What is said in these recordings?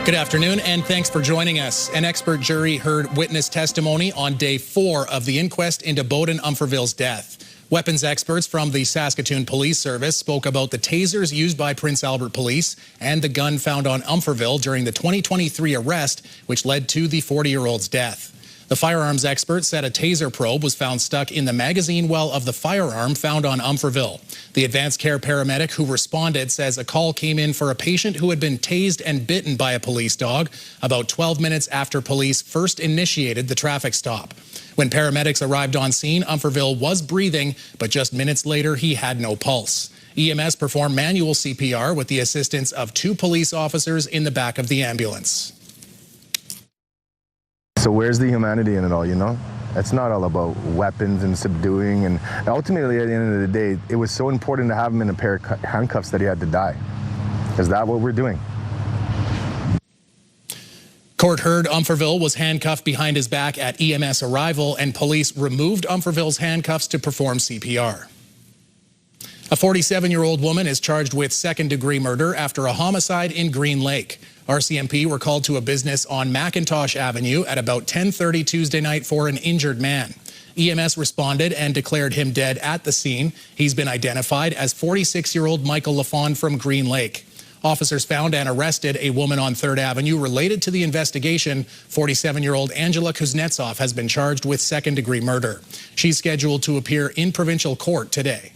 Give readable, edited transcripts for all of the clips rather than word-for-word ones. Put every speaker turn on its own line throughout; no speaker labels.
Good afternoon, and thanks for joining us. An expert jury heard witness testimony on day 4 of the inquest into Boden Umpherville's death. Weapons experts from the Saskatoon Police Service spoke about the tasers used by Prince Albert Police and the gun found on Umpherville during the 2023 arrest, which led to the 40-year-old's death. The firearms expert said a taser probe was found stuck in the magazine well of the firearm found on Umpherville. The advanced care paramedic who responded says a call came in for a patient who had been tased and bitten by a police dog about 12 minutes after police first initiated the traffic stop. When paramedics arrived on scene, Umpherville was breathing, but just minutes later he had no pulse. EMS performed manual CPR with the assistance of 2 police officers in the back of the ambulance.
So where's the humanity in it all, you know? It's not all about weapons and subduing, and ultimately at the end of the day, it was so important to have him in a pair of handcuffs that he had to die. Is that what we're doing?
Court heard Umpherville was handcuffed behind his back at EMS arrival, and police removed Umpherville's handcuffs to perform CPR. A 47-year-old woman is charged with second-degree murder after a homicide in Green Lake. RCMP were called to a business on McIntosh Avenue at about 10:30 Tuesday night for an injured man. EMS responded and declared him dead at the scene. He's been identified as 46-year-old Michael Lafond from Green Lake. Officers found and arrested a woman on 3rd Avenue related to the investigation. 47-year-old Angela Kuznetsov has been charged with second-degree murder. She's scheduled to appear in provincial court today.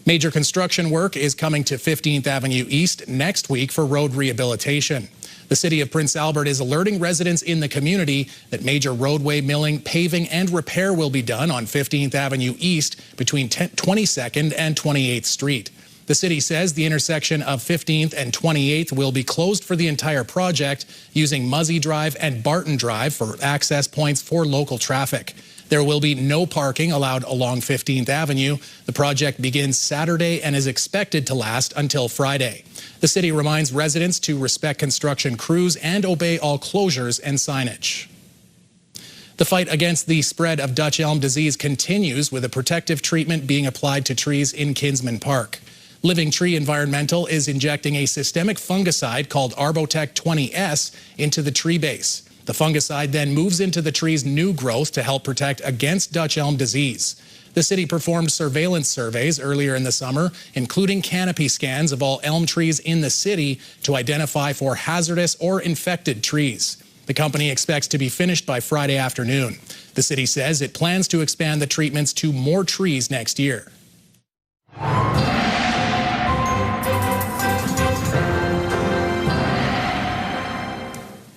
Major construction work is coming to 15th Avenue East next week for road rehabilitation. The city of Prince Albert is alerting residents in the community that major roadway milling, paving and repair will be done on 15th Avenue East between 22nd and 28th Street. The city says the intersection of 15th and 28th will be closed for the entire project, using Muzzy Drive and Barton Drive for access points for local traffic. There will be no parking allowed along 15th Avenue. The project begins Saturday and is expected to last until Friday. The city reminds residents to respect construction crews and obey all closures and signage. The fight against the spread of Dutch elm disease continues, with a protective treatment being applied to trees in Kinsman Park. Living Tree Environmental is injecting a systemic fungicide called Arbotech 20S into the tree base. The fungicide then moves into the tree's new growth to help protect against Dutch elm disease. The city performed surveillance surveys earlier in the summer, including canopy scans of all elm trees in the city to identify for hazardous or infected trees. The company expects to be finished by Friday afternoon. The city says it plans to expand the treatments to more trees next year.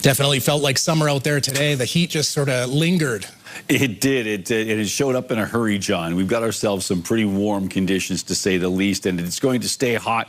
Definitely felt like summer out there today. The heat just sort of lingered.
It did. It showed up in a hurry, John. We've got ourselves some pretty warm conditions, to say the least, and it's going to stay hot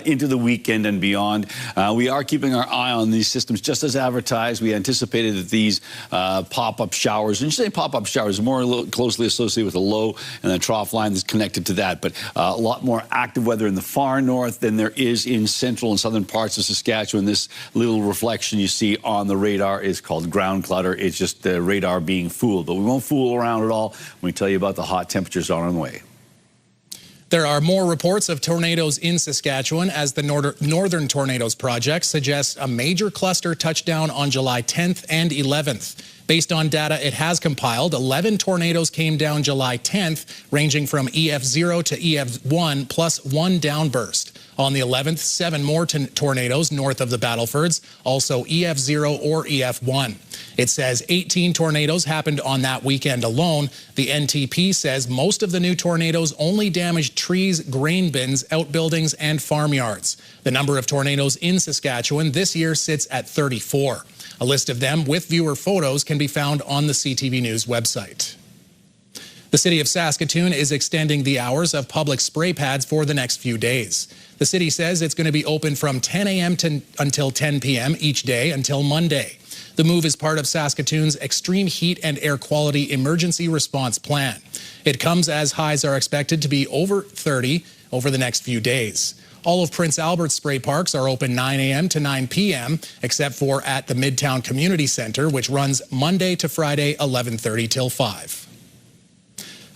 into the weekend and beyond. We are keeping our eye on these systems just as advertised. We anticipated that these pop-up showers, and you say pop-up showers, more closely associated with a low and a trough line that's connected to that, but a lot more active weather in the far north than there is in central and southern parts of Saskatchewan. This little reflection you see on the radar is called ground clutter. It's just the radar being fooled. But we won't fool around at all when we tell you about the hot temperatures on the way.
There are more reports of tornadoes in Saskatchewan as the Northern Tornadoes Project suggests a major cluster touchdown on July 10th and 11th. Based on data it has compiled, 11 tornadoes came down July 10th, ranging from EF0 to EF1 plus 1 downburst. On the 11th, 7 more tornadoes north of the Battlefords, also EF0 or EF1. It says 18 tornadoes happened on that weekend alone. The NTP says most of the new tornadoes only damaged trees, grain bins, outbuildings, and farmyards. The number of tornadoes in Saskatchewan this year sits at 34. A list of them with viewer photos can be found on the CTV News website. The city of Saskatoon is extending the hours of public spray pads for the next few days. The city says it's going to be open from 10 a.m. until 10 p.m. each day until Monday. The move is part of Saskatoon's extreme heat and air quality emergency response plan. It comes as highs are expected to be over 30 over the next few days. All of Prince Albert's spray parks are open 9 a.m. to 9 p.m., except for at the Midtown Community Center, which runs Monday to Friday, 11:30 till 5.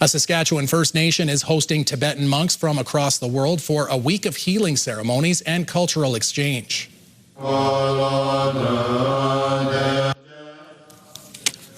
A Saskatchewan First Nation is hosting Tibetan monks from across the world for a week of healing ceremonies and cultural exchange.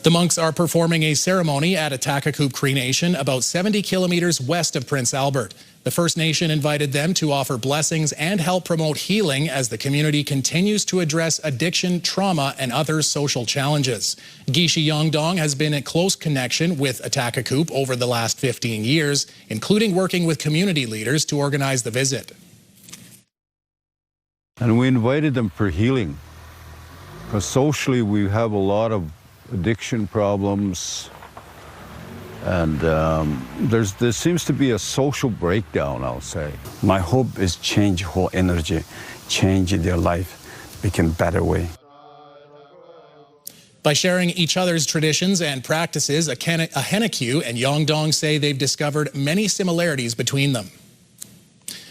The monks are performing a ceremony at Atakakup Cree Nation, about 70 kilometers west of Prince Albert. The First Nation invited them to offer blessings and help promote healing as the community continues to address addiction, trauma, and other social challenges. Gishi Yongdong has been in close connection with Atakakup over the last 15 years, including working with community leaders to organize the visit.
And we invited them for healing, because socially we have a lot of addiction problems, and there seems to be a social breakdown, I'll say.
My hope is change whole energy, change their life, become better way.
By sharing each other's traditions and practices, Ahenekyu and Yongdong say they've discovered many similarities between them.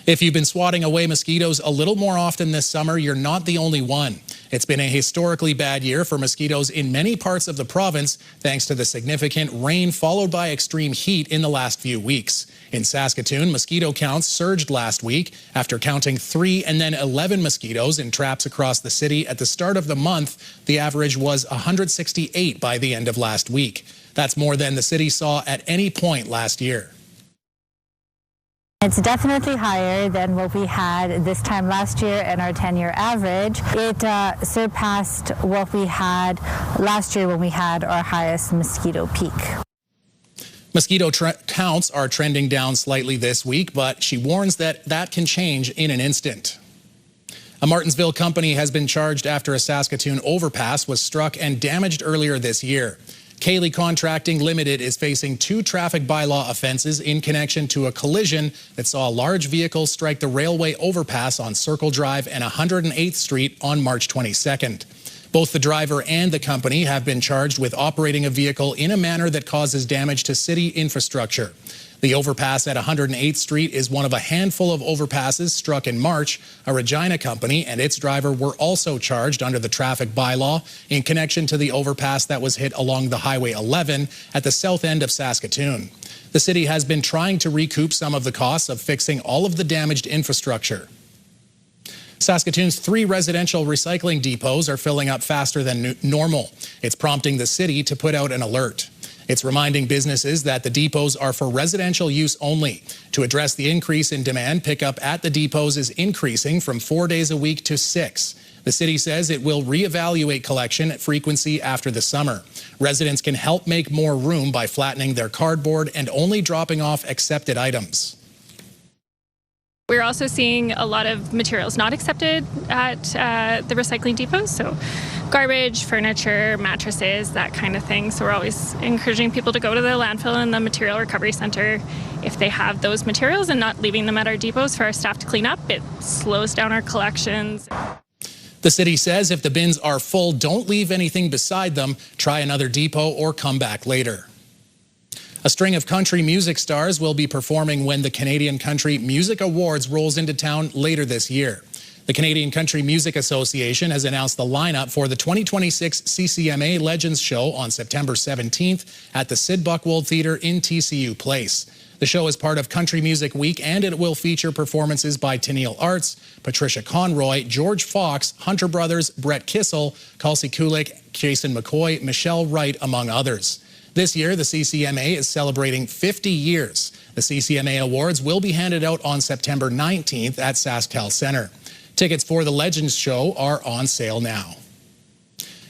If you've been swatting away mosquitoes a little more often this summer, you're not the only one. It's been a historically bad year for mosquitoes in many parts of the province, thanks to the significant rain followed by extreme heat in the last few weeks. In Saskatoon, mosquito counts surged last week after counting 3 and then 11 mosquitoes in traps across the city at the start of the month. The average was 168 by the end of last week. That's more than the city saw at any point last year.
It's definitely higher than what we had this time last year and our 10-year average. It surpassed what we had last year when we had our highest mosquito peak.
Mosquito counts are trending down slightly this week, but she warns that can change in an instant. A Martensville company has been charged after a Saskatoon overpass was struck and damaged earlier this year. Cayley Contracting Limited is facing 2 traffic bylaw offenses in connection to a collision that saw a large vehicle strike the railway overpass on Circle Drive and 108th Street on March 22nd. Both the driver and the company have been charged with operating a vehicle in a manner that causes damage to city infrastructure. The overpass at 108th Street is one of a handful of overpasses struck in March. A Regina company and its driver were also charged under the traffic bylaw in connection to the overpass that was hit along the Highway 11 at the south end of Saskatoon. The city has been trying to recoup some of the costs of fixing all of the damaged infrastructure. Saskatoon's 3 residential recycling depots are filling up faster than normal. It's prompting the city to put out an alert. It's reminding businesses that the depots are for residential use only. To address the increase in demand, pickup at the depots is increasing from 4 days a week to 6. The city says it will reevaluate collection frequency after the summer. Residents can help make more room by flattening their cardboard and only dropping off accepted items.
We're also seeing a lot of materials not accepted at the recycling depots, so garbage, furniture, mattresses, that kind of thing. So we're always encouraging people to go to the landfill and the material recovery center if they have those materials and not leaving them at our depots for our staff to clean up. It slows down our collections.
The city says if the bins are full, don't leave anything beside them. Try another depot or come back later. A string of country music stars will be performing when the Canadian Country Music Awards rolls into town later this year. The Canadian Country Music Association has announced the lineup for the 2026 CCMA Legends Show on September 17th at the Sid Buchwald Theatre in TCU Place. The show is part of Country Music Week, and it will feature performances by Tennille Arts, Patricia Conroy, George Fox, Hunter Brothers, Brett Kissel, Kelsey Kulik, Jason McCoy, Michelle Wright, among others. This year, the CCMA is celebrating 50 years. The CCMA Awards will be handed out on September 19th at SaskTel Centre. Tickets for the Legends Show are on sale now.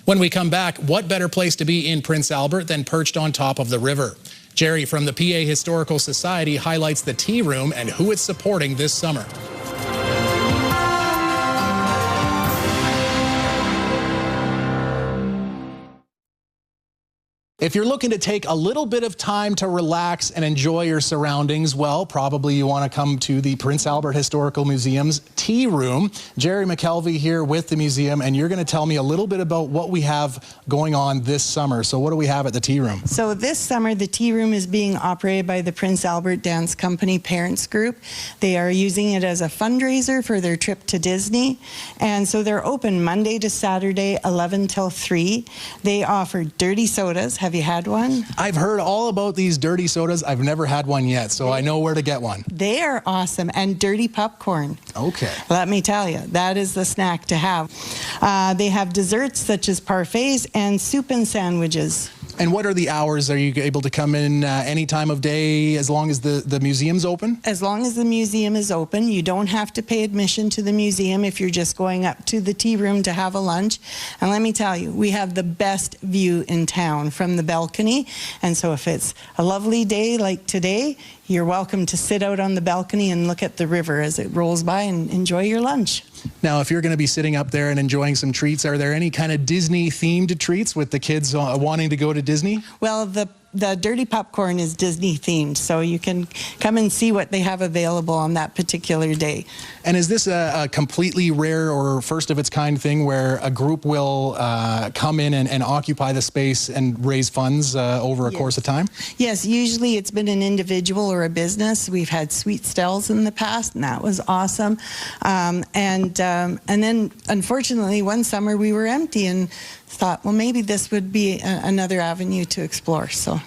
When we come back, what better place to be in Prince Albert than perched on top of the river? Jerry from the PA Historical Society highlights the tea room and who it's supporting this summer. If you're looking to take a little bit of time to relax and enjoy your surroundings, well, probably you want to come to the Prince Albert Historical Museum's Tea Room. Jerry McKelvey here with the museum, and you're going to tell me a little bit about what we have going on this summer. So what do we have at the Tea Room?
So this summer, the Tea Room is being operated by the Prince Albert Dance Company Parents Group. They are using it as a fundraiser for their trip to Disney. And so they're open Monday to Saturday, 11 till 3. They offer dirty sodas. Have you had one?
I've heard all about these dirty sodas. I've never had one yet, so I know where to get one.
They are awesome. And dirty popcorn.
Okay.
Let me tell you, that is the snack to have. They have desserts such as parfaits and soup and sandwiches.
And what are the hours? Are you able to come in any time of day as long as the museum's open?
As long as the museum is open, you don't have to pay admission to the museum if you're just going up to the tea room to have a lunch. And let me tell you, we have the best view in town from the balcony. And so if it's a lovely day like today, you're welcome to sit out on the balcony and look at the river as it rolls by and enjoy your lunch.
Now, if you're going to be sitting up there and enjoying some treats, are there any kind of Disney-themed treats with the kids wanting to go to Disney?
Well, the dirty popcorn is Disney themed, so you can come and see what they have available on that particular day.
And is this a completely rare or first of its kind thing where a group will come in and occupy the space and raise funds over a course of time?
Yes, usually it's been an individual or a business. We've had Sweet Stells in the past, and that was awesome. And then, unfortunately, one summer we were empty and thought, well, maybe this would be another avenue to explore. So.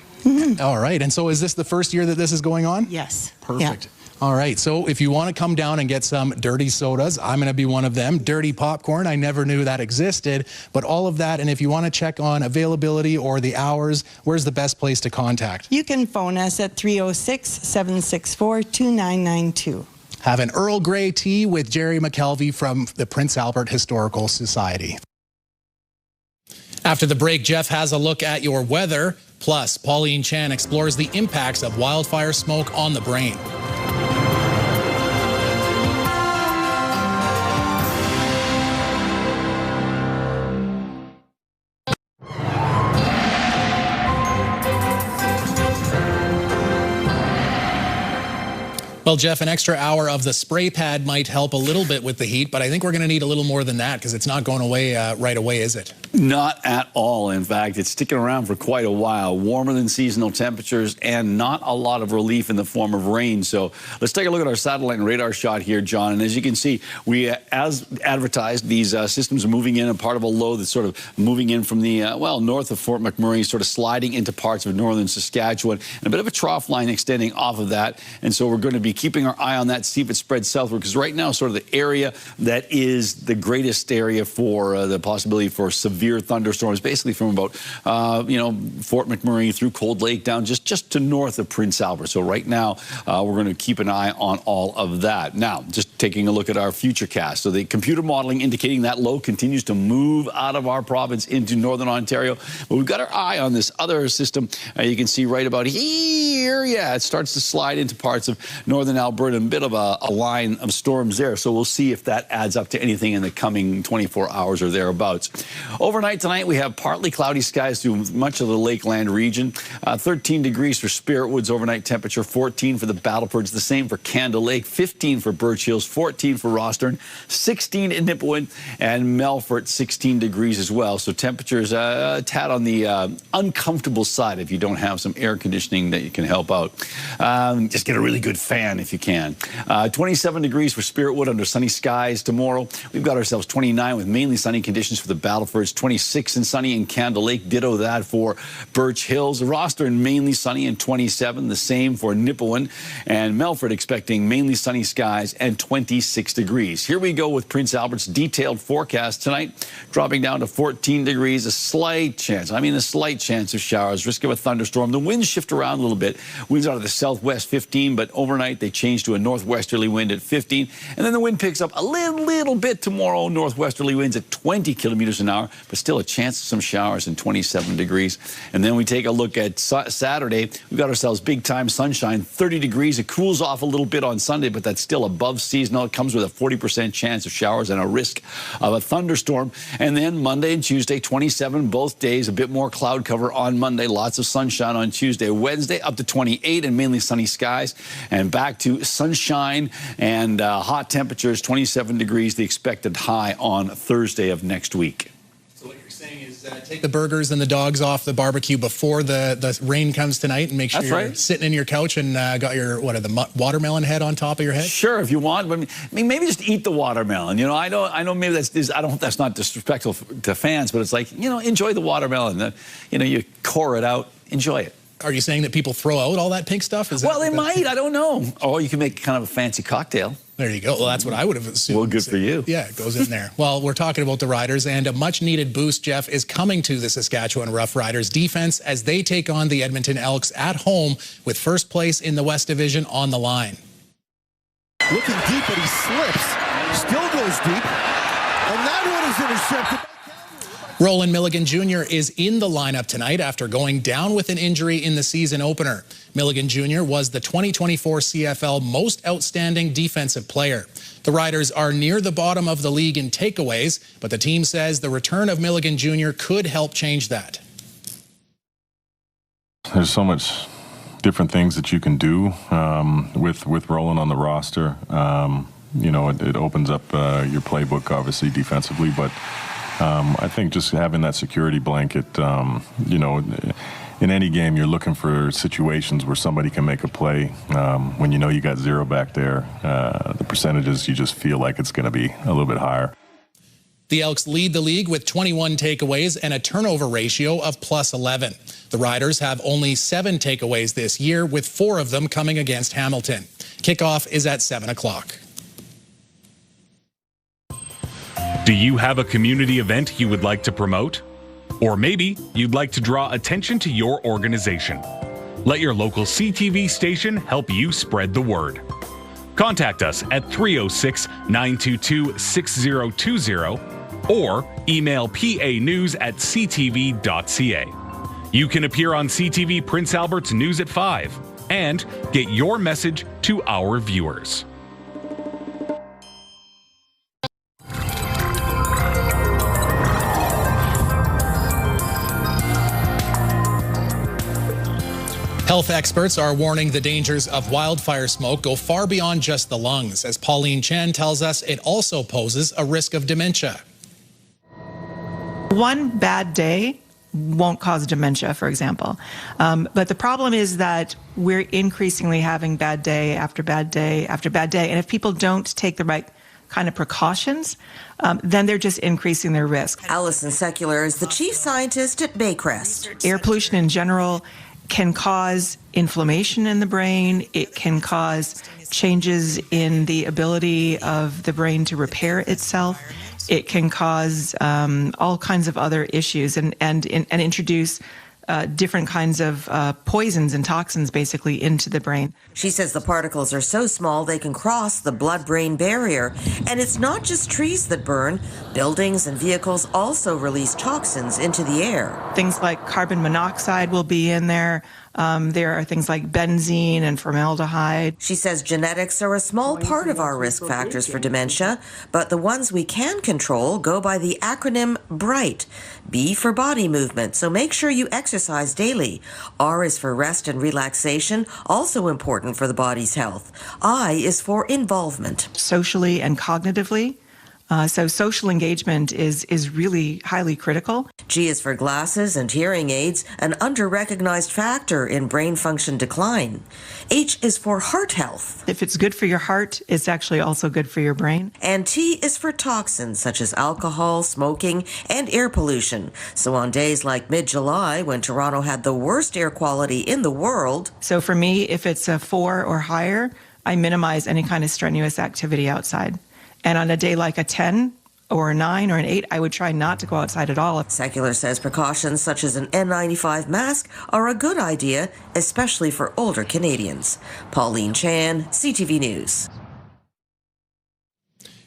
All right. And so is this the first year that this is going on?
Yes.
Perfect.
Yeah.
All right. So if you want to come down and get some dirty sodas, I'm going to be one of them. Dirty popcorn. I never knew that existed. But all of that. And if you want to check on availability or the hours, where's the best place to contact?
You can phone us at 306-764-2992.
Have an Earl Grey tea with Jerry McKelvey from the Prince Albert Historical Society. After the break, Jeff has a look at your weather. Plus, Pauline Chan explores the impacts of wildfire smoke on the brain. Well, Jeff, an extra hour of the spray pad might help a little bit with the heat, but I think we're going to need a little more than that because it's not going away right away, is it?
Not at all. In fact, it's sticking around for quite a while. Warmer than seasonal temperatures and not a lot of relief in the form of rain. So let's take a look at our satellite and radar shot here, John. And as you can see, we, as advertised, these systems are moving in, a part of a low that's sort of moving in from the, well, north of Fort McMurray, sort of sliding into parts of northern Saskatchewan, and a bit of a trough line extending off of that. And so we're going to be keeping our eye on that, see if it spreads southward, because right now, sort of the area that is the greatest area for the possibility for severe thunderstorms, basically from about, Fort McMurray through Cold Lake down just to north of Prince Albert. So right now, we're going to keep an eye on all of that. Now, just taking a look at our future cast. So the computer modeling indicating that low continues to move out of our province into northern Ontario. But we've got our eye on this other system. You can see right about here, yeah, it starts to slide into parts of northern Alberta, a bit of a line of storms there. So we'll see if that adds up to anything in the coming 24 hours or thereabouts. Overnight tonight, we have partly cloudy skies through much of the Lakeland region. 13 degrees for Spirit Woods overnight temperature, 14 for the Battlefords, the same for Candle Lake, 15 for Birch Hills, 14 for Rostern, 16 in Nipawin, and Melfort, 16 degrees as well. So temperatures a tad on the uncomfortable side if you don't have some air conditioning that you can help out. Just get a really good fan if you can. 27 degrees for Spirit Wood under sunny skies tomorrow. We've got ourselves 29 with mainly sunny conditions for the Battlefords, 26 and sunny in Candle Lake, ditto that for Birch Hills. Rostern mainly sunny and 27, the same for Nipawin, and Melfort expecting mainly sunny skies and 26 degrees. Here we go with Prince Albert's detailed forecast tonight, dropping down to 14 degrees, a slight chance of showers, risk of a thunderstorm. The winds shift around a little bit. Winds out of the southwest 15, but overnight they change to a northwesterly wind at 15, and then the wind picks up a little bit tomorrow, northwesterly winds at 20 kilometers an hour, but still a chance of some showers and 27 degrees. And then we take a look at Saturday. We've got ourselves big time sunshine, 30 degrees. It cools off a little bit on Sunday, but that's still above seasonal. It comes with a 40% chance of showers and a risk of a thunderstorm. And then Monday and Tuesday, 27 both days, a bit more cloud cover on Monday, lots of sunshine on Tuesday. Wednesday up to 28 and mainly sunny skies, and back to sunshine and hot temperatures, 27 degrees, the expected high on Thursday of next week. So what you're
saying is take the burgers and the dogs off the barbecue before the rain comes tonight, and make sure you're sitting in your couch and got your watermelon head on top of your head.
Sure, if you want, but I mean, maybe just eat the watermelon. You know, I know. Maybe that's not disrespectful to fans, but it's like, you know, enjoy the watermelon. You know, you core it out, enjoy it.
Are you saying that people throw out all that pink stuff?
Well, they might. I don't know. Or you can make kind of a fancy cocktail.
There you go. Well, that's what I would have assumed.
Well, good for you.
Yeah, it goes in there. Well, we're talking about the Riders, and a much-needed boost, Jeff, is coming to the Saskatchewan Roughriders defense as they take on the Edmonton Elks at home with first place in the West Division on the line.
Looking deep, but he slips. Still goes deep. And that one is intercepted.
Roland Milligan Jr. is in the lineup tonight after going down with an injury in the season opener. Milligan Jr. was the 2024 CFL Most Outstanding Defensive Player. The Riders are near the bottom of the league in takeaways, but the team says the return of Milligan Jr. could help change that.
There's so much different things that you can do with Roland on the roster. You know, it opens up your playbook, obviously, defensively, but I think just having that security blanket, you know, in any game you're looking for situations where somebody can make a play. When you know you got zero back there, the percentages, you just feel like it's going to be a little bit higher.
The Elks lead the league with 21 takeaways and a turnover ratio of +11. The Riders have only 7 takeaways this year, with 4 of them coming against Hamilton. Kickoff is at 7 o'clock.
Do you have a community event you would like to promote? Or maybe you'd like to draw attention to your organization. Let your local CTV station help you spread the word. Contact us at 306-922-6020 or email panews@ctv.ca. You can appear on CTV Prince Albert's News at 5 and get your message to our viewers.
Health experts are warning the dangers of wildfire smoke go far beyond just the lungs. As Pauline Chan tells us, it also poses a risk of dementia.
One bad day won't cause dementia, for example. But the problem is that we're increasingly having bad day after bad day after bad day. And if people don't take the right kind of precautions, then they're just increasing their risk.
Alison Secular is the chief scientist at Baycrest.
Air pollution in general can cause inflammation in the brain. It can cause changes in the ability of the brain to repair itself. It can cause all kinds of other issues and introduce different kinds of poisons and toxins basically into the brain.
She says the particles are so small they can cross the blood-brain barrier. And it's not just trees that burn. Buildings and vehicles also release toxins into the air.
Things like carbon monoxide will be in there. There are things like benzene and formaldehyde.
She says genetics are a small part of our risk factors for dementia, but the ones we can control go by the acronym BRIGHT. B for body movement, so make sure you exercise daily. R is for rest and relaxation, also important for the body's health. I is for involvement.
Socially and cognitively. So social engagement is really highly critical.
G is for glasses and hearing aids, an under-recognized factor in brain function decline. H is for heart health.
If it's good for your heart, it's actually also good for your brain.
And T is for toxins such as alcohol, smoking, and air pollution. So on days like mid-July, when Toronto had the worst air quality in the world.
So for me, if it's a 4 or higher, I minimize any kind of strenuous activity outside. And on a day like a 10 or a 9 or an 8, I would try not to go outside at all.
Secular says precautions such as an N95 mask are a good idea, especially for older Canadians. Pauline Chan, CTV News.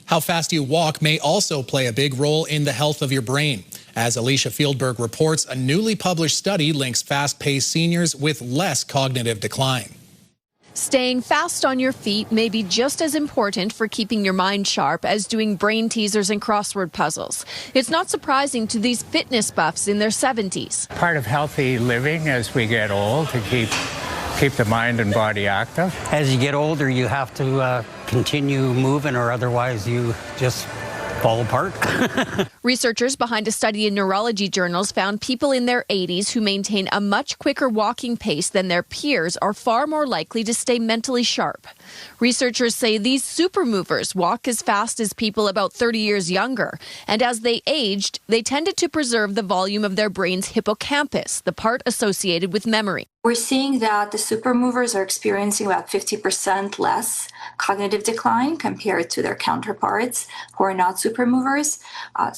How fast you walk may also play a big role in the health of your brain. As Alicia Fieldberg reports, a newly published study links fast-paced seniors with less cognitive decline.
Staying fast on your feet may be just as important for keeping your mind sharp as doing brain teasers and crossword puzzles. It's not surprising to these fitness buffs in their 70s.
Part of healthy living as we get old to keep the mind and body active.
As you get older, you have to continue moving or otherwise you just fall apart.
Researchers behind a study in neurology journals found people in their 80s who maintain a much quicker walking pace than their peers are far more likely to stay mentally sharp. Researchers say these super movers walk as fast as people about 30 years younger, and as they aged, they tended to preserve the volume of their brain's hippocampus, the part associated with memory.
We're seeing that the super movers are experiencing about 50% less cognitive decline compared to their counterparts who are not super movers.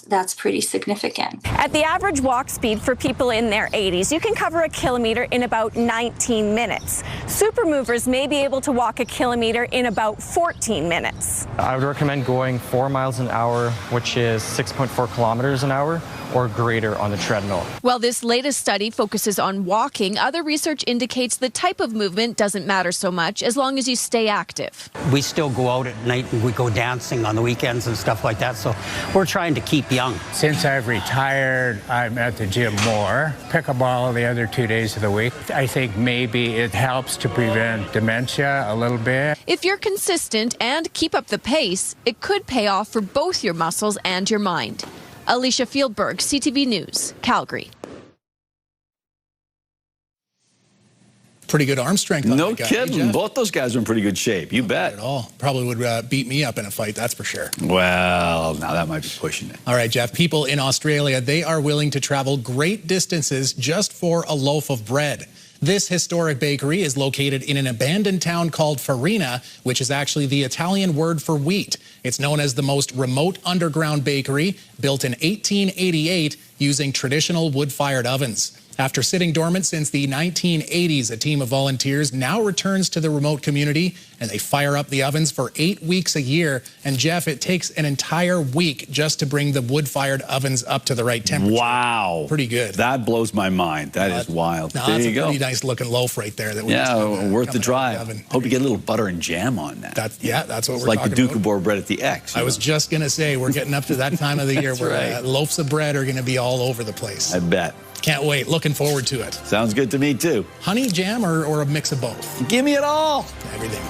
That's pretty significant.
At the average walk speed for people in their 80s, you can cover a kilometer in about 19 minutes. Super movers may be able to walk a kilometer in about 14 minutes.
I would recommend going 4 miles an hour, which is 6.4 kilometers an hour, or greater on the treadmill.
While this latest study focuses on walking, other research indicates the type of movement doesn't matter so much as long as you stay active.
We still go out at night and we go dancing on the weekends and stuff like that, so we're trying to keep young.
Since I've retired, I'm at the gym more. Pickleball the other 2 days of the week. I think maybe it helps to prevent dementia a little bit.
If you're consistent and keep up the pace, it could pay off for both your muscles and your mind. Alicia Fieldberg, CTV News, Calgary.
Pretty good arm strength on
No
that guy,
kidding. Both those guys are in pretty good shape. You bet.
Not at all. Probably would beat me up in a fight, that's for sure.
Well, now that might be pushing it.
All right, Jeff. People in Australia, they are willing to travel great distances just for a loaf of bread. This historic bakery is located in an abandoned town called Farina, which is actually the Italian word for wheat. It's known as the most remote underground bakery, built in 1888 using traditional wood-fired ovens. After sitting dormant since the 1980s, a team of volunteers now returns to the remote community, and they fire up the ovens for 8 weeks a year. And Jeff, it takes an entire week just to bring the wood-fired ovens up to the right temperature.
Wow.
Pretty good.
That blows my mind. That is wild.
No,
there
that's
you
a
go.
pretty nice looking loaf right there. That
worth the drive. Hope you get a little butter and jam on that.
That's what we're talking about.
Like the Duke of Boar bread at the X.
I was just going to say, we're getting up to that time of the year where loaves of bread are going to be all over the place.
I bet.
Can't wait. Looking forward to it.
Sounds good to me, too.
Honey jam or a mix of both?
Give me it all.
Everything.